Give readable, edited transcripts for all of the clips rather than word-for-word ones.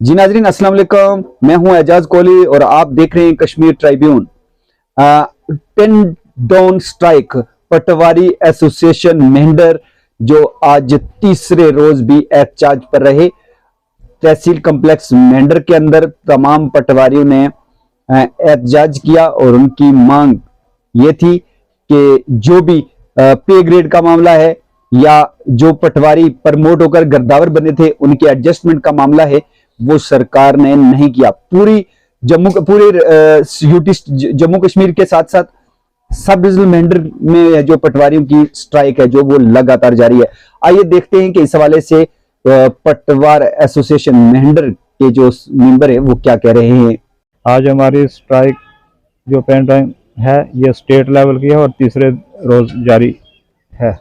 जी नाजरीन, अस्सलाम वालेकुम। मैं हूं एजाज कोहली और आप देख रहे हैं कश्मीर ट्राइब्यून। 10 डाउन स्ट्राइक पटवारी एसोसिएशन मेंढर जो आज तीसरे रोज भी एहतजाज पर रहे। तहसील कम्प्लेक्स मेंढर के अंदर तमाम पटवारियों ने एहतजाज किया और उनकी मांग ये थी कि जो भी पे ग्रेड का मामला है या जो पटवारी प्रमोट होकर गिरदावर बने थे उनके एडजस्टमेंट का मामला है वो सरकार ने नहीं किया। पूरे यूटी जम्मू कश्मीर के साथ साथ सब डिविजनल मेंढर में जो पटवारियों की स्ट्राइक है जो वो लगातार जारी है। आइए देखते हैं कि इस हवाले से पटवार एसोसिएशन मेंढर के जो मेंबर है वो क्या कह रहे हैं। आज हमारी स्ट्राइक जो पेन टाइम है ये स्टेट लेवल की है और तीसरे रोज जारी है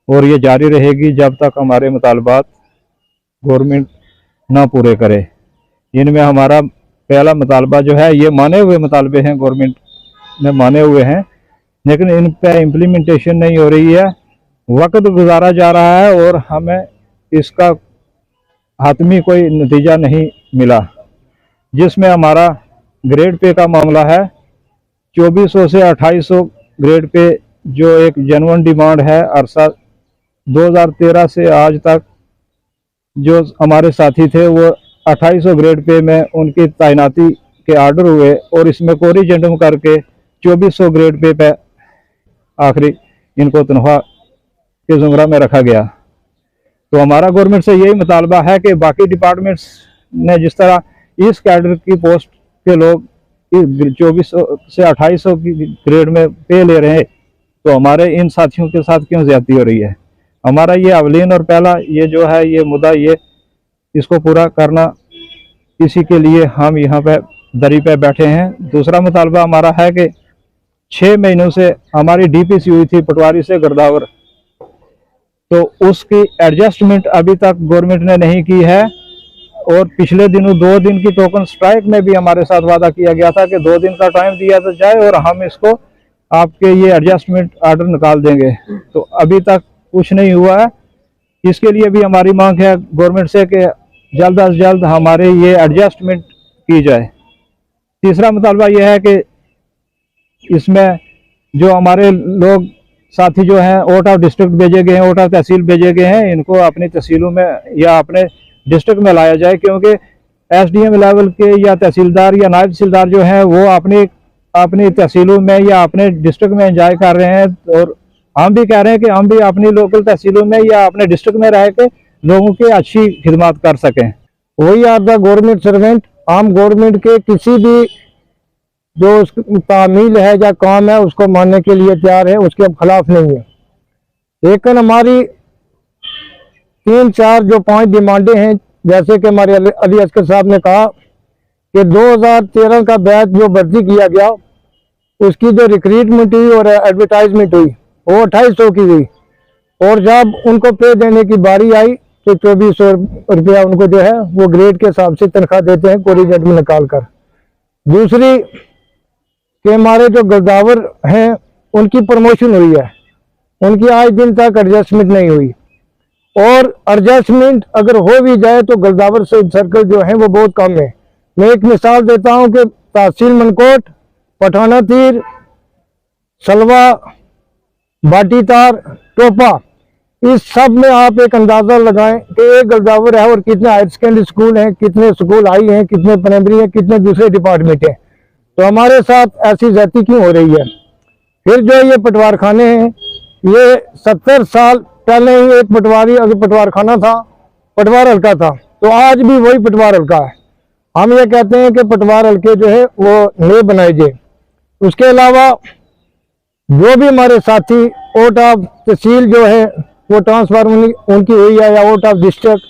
और ये जारी रहेगी जब तक हमारे मुतालबात गवर्नमेंट ना पूरे करे। इनमें हमारा पहला मुतालबा जो है ये माने हुए मुतालबे हैं, गवर्नमेंट ने माने हुए हैं, लेकिन इन पे इम्प्लीमेंटेशन नहीं हो रही है। वक्त गुजारा जा रहा है और हमें इसका हातमी कोई नतीजा नहीं मिला। जिसमें हमारा ग्रेड पे का मामला है, 2400 से 2800 ग्रेड पे जो एक जेन्युइन डिमांड है। अरसा 2013 से आज तक जो हमारे साथी थे वो 2800 ग्रेड पे में उनकी तैनाती के आर्डर हुए और इसमें कोरिजेंडम करके 2400 ग्रेड पे आखिरी इनको तनख्वाह के जुमरा में रखा गया। तो हमारा गवर्नमेंट से यही मुतालबा है कि बाकी डिपार्टमेंट्स ने जिस तरह इस कैडर की पोस्ट के लोग 2400 से 2800 की ग्रेड में पे ले रहे हैं तो हमारे इन साथियों के साथ क्यों ज्यादती हो रही है। हमारा ये अवलीन और पहला ये जो है ये मुद्दा ये इसको पूरा करना, इसी के लिए हम यहाँ पे दरी पे बैठे हैं। दूसरा मुतालबा हमारा है कि 6 महीनों से हमारी डीपीसी हुई थी पटवारी से गिरदावर, तो उसकी एडजस्टमेंट अभी तक गवर्नमेंट ने नहीं की है। और पिछले दिनों 2 दिन की टोकन स्ट्राइक में भी हमारे साथ वादा किया गया था कि 2 दिन का टाइम दिया तो जाए और हम इसको आपके ये एडजस्टमेंट आर्डर निकाल देंगे, तो अभी तक कुछ नहीं हुआ है। इसके लिए भी हमारी मांग है गवर्नमेंट से कि जल्द अज जल्द हमारे ये एडजस्टमेंट की जाए। तीसरा मुतालबा यह है कि इसमें जो हमारे लोग साथी जो हैं आउट ऑफ डिस्ट्रिक्ट भेजे गए हैं, आउट ऑफ तहसील भेजे गए हैं, इनको अपनी तहसीलों में या अपने डिस्ट्रिक्ट में लाया जाए, क्योंकि एसडीएम लेवल के या तहसीलदार या नायब तहसीलदार जो हैं वो अपनी तहसीलों में या अपने डिस्ट्रिक्ट में एंजॉय कर रहे हैं और हम भी कह रहे हैं कि हम भी अपनी लोकल तहसीलों में या अपने डिस्ट्रिक्ट में रह के लोगों की अच्छी खिदमत कर सकें। वही आर द गवर्नमेंट सर्वेंट, हम गवर्नमेंट के किसी भी जो तामील है या काम है उसको मानने के लिए तैयार है, उसके खिलाफ नहीं है। लेकिन हमारी 3-4 जो 5 डिमांडें हैं, जैसे कि हमारे अली असगर साहब ने कहा कि 2013 का बैच जो भर्ती किया गया उसकी जो रिक्रूटमेंट हुई और एडवर्टाइजमेंट हुई वो 2800 की हुई और जब उनको पे देने की बारी आई तो 2400 रुपया उनको जो है वो ग्रेड के हिसाब से तनख्वाह देते हैं कोरिजेंट में निकाल कर। दूसरी कि हमारे जो गिरदावर हैं उनकी प्रमोशन हुई है, उनकी आज दिन तक एडजस्टमेंट नहीं हुई और एडजस्टमेंट अगर हो भी जाए तो गिरदावर से सर्कल जो है वो बहुत कम है। मैं एक मिसाल देता हूं कि तहसील मनकोट, पठाना तीर, सलवा, बाटी तार, टोपा, इस सब में आप एक अंदाजा लगाएं कि एक गिरदावर है और कितने हायर सेकेंडरी स्कूल हैं, कितने स्कूल हाई हैं, कितने प्राइमरी हैं, कितने दूसरे डिपार्टमेंट हैं। तो हमारे साथ ऐसी ज्यादती क्यों हो रही है। फिर जो ये पटवार खाने हैं, ये 70 साल पहले ही एक पटवारी अगर पटवार खाना था, पटवार हल्का था, तो आज भी वही पटवार हल्का है। हम ये कहते हैं कि पटवार हल्के जो है वो नए बनाए जाए। उसके अलावा जो भी हमारे साथी आउट ऑफ तहसील जो है वो ट्रांसफर उनकी हुई है या आउट ऑफ डिस्ट्रिक्ट,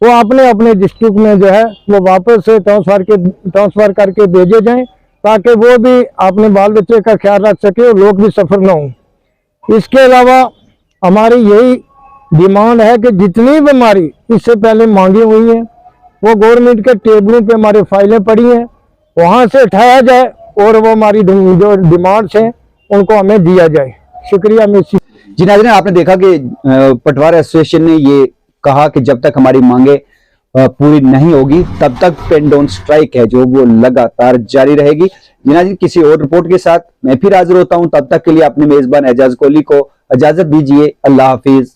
वो अपने अपने डिस्ट्रिक्ट में जो है वो वापस से ट्रांसफर करके भेजे जाएं ताकि वो भी अपने बाल बच्चे का ख्याल रख सके और लोग भी सफ़र ना हों। इसके अलावा हमारी यही डिमांड है कि जितनी भी हमारी इससे पहले मांगी हुई हैं वो गवर्नमेंट के टेबलों पे हमारी फाइलें पड़ी हैं, वहाँ से उठाया जाए और वो हमारी जो डिमांड्स हैं उनको हमें दिया जाए। शुक्रिया। मैं जी नाज़रीन, आपने देखा कि पटवार एसोसिएशन ने ये कहा कि जब तक हमारी मांगे पूरी नहीं होगी तब तक पेन डाउन स्ट्राइक है जो वो लगातार जारी रहेगी। जिना जी, किसी और रिपोर्ट के साथ मैं फिर हाजिर होता हूं, तब तक के लिए अपने मेजबान एजाज कोहली को इजाजत दीजिए। अल्लाह हाफिज।